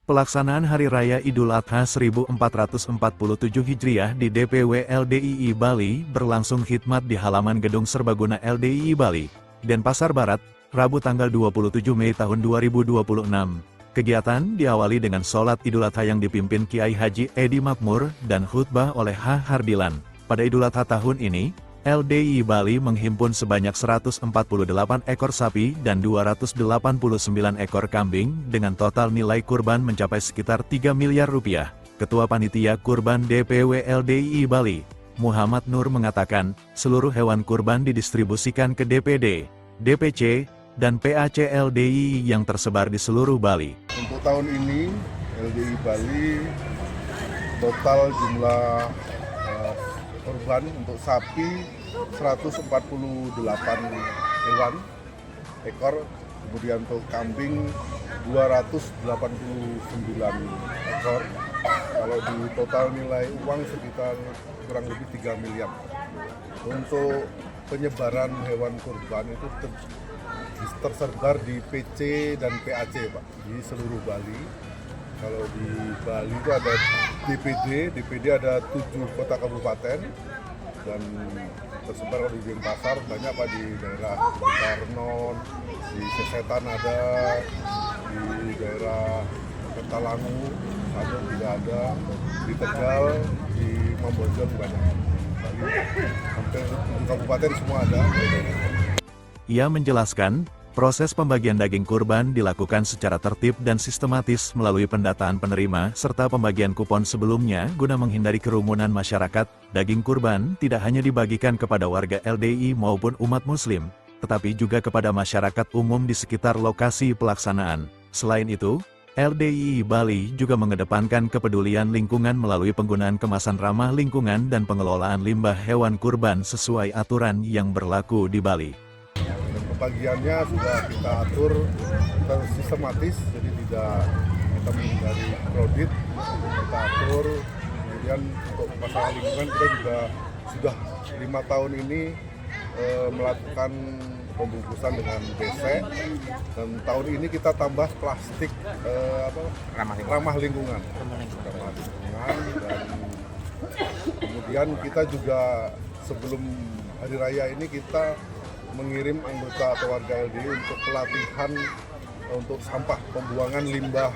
Pelaksanaan Hari Raya Idul Adha 1447 Hijriah di DPW LDII Bali berlangsung khidmat di halaman Gedung Serbaguna LDII Bali, Denpasar Barat, Rabu tanggal 27 Mei tahun 2026. Kegiatan diawali dengan sholat Idul Adha yang dipimpin Kiai Haji Edi Makmur dan khutbah oleh H. Hardilan. Pada Idul Adha tahun ini, LDII Bali menghimpun sebanyak 148 ekor sapi dan 289 ekor kambing dengan total nilai kurban mencapai sekitar 3 miliar rupiah. Ketua Panitia Kurban DPW LDII Bali, Muhammad Nur mengatakan, seluruh hewan kurban didistribusikan ke DPD, DPC, dan PAC LDII yang tersebar di seluruh Bali. Untuk tahun ini, LDII Bali total jumlah korban untuk sapi 148 ekor, kemudian untuk kambing 289 ekor. Kalau di total nilai uang sekitar kurang lebih 3 miliar. Untuk penyebaran hewan kurban itu tersebar di PC dan PAC, Pak, di seluruh Bali. Kalau di Bali itu ada DPD ada 7 kota kabupaten, dan tersebar di Denpasar banyak, Pak, di daerah Karnon, di Sesetan ada, di daerah Petalangu ada juga ada, di Tegal, di Mambojong banyak. Bali hampir 7 kabupaten semua ada. Ia menjelaskan, proses pembagian daging kurban dilakukan secara tertib dan sistematis melalui pendataan penerima serta pembagian kupon sebelumnya guna menghindari kerumunan masyarakat. Daging kurban tidak hanya dibagikan kepada warga LDII maupun umat muslim, tetapi juga kepada masyarakat umum di sekitar lokasi pelaksanaan. Selain itu, LDII Bali juga mengedepankan kepedulian lingkungan melalui penggunaan kemasan ramah lingkungan dan pengelolaan limbah hewan kurban sesuai aturan yang berlaku di Bali. Pembagiannya sudah kita atur sistematis, jadi tidak kita menghindari kredit, kita atur. Kemudian untuk masalah lingkungan kita juga sudah 5 tahun ini melakukan pembungkusan dengan BC, dan tahun ini kita tambah plastik ramah lingkungan. Dan kemudian kita juga sebelum Hari Raya ini kita mengirim anggota atau warga LDII untuk pelatihan untuk sampah pembuangan limbah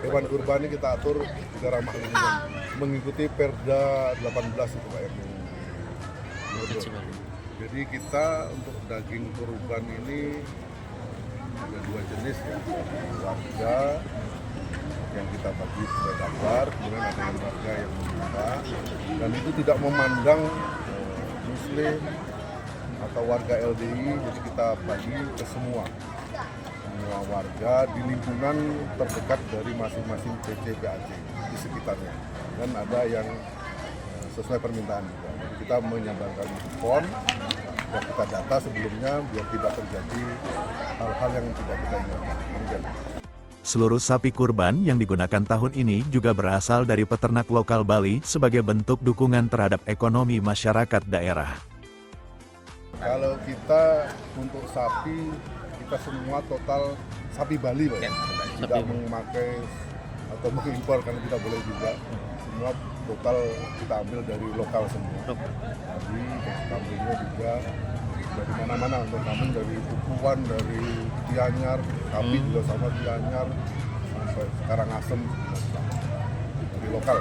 hewan kurban. Ini kita atur juga ramah lingkungan mengikuti Perda 18 itu, Pak, yang jadi kita untuk daging kurban ini ada 2 jenis, ya, warga yang kita bagi sudah daftar, kemudian ada yang warga yang meminta, dan itu tidak memandang muslim atau warga LDII, jadi kita bagi ke semua warga di lingkungan terdekat dari masing-masing PC PAC di sekitarnya, dan ada yang sesuai permintaan juga. Jadi kita menyabarkan kupon yang kita data sebelumnya biar tidak terjadi hal-hal yang tidak kita inginkan. Seluruh sapi kurban yang digunakan tahun ini juga berasal dari peternak lokal Bali sebagai bentuk dukungan terhadap ekonomi masyarakat daerah. Kalau kita untuk sapi, kita semua total sapi Bali, Pak, ya? Tidak memakai atau mengimpor karena tidak boleh juga. Semua total kita ambil dari lokal semua. Jadi kambingnya juga dari mana-mana, untuk kambing dari Bukuan, dari Gianyar, sapi juga sama Gianyar, sampai Karangasem, dari lokal.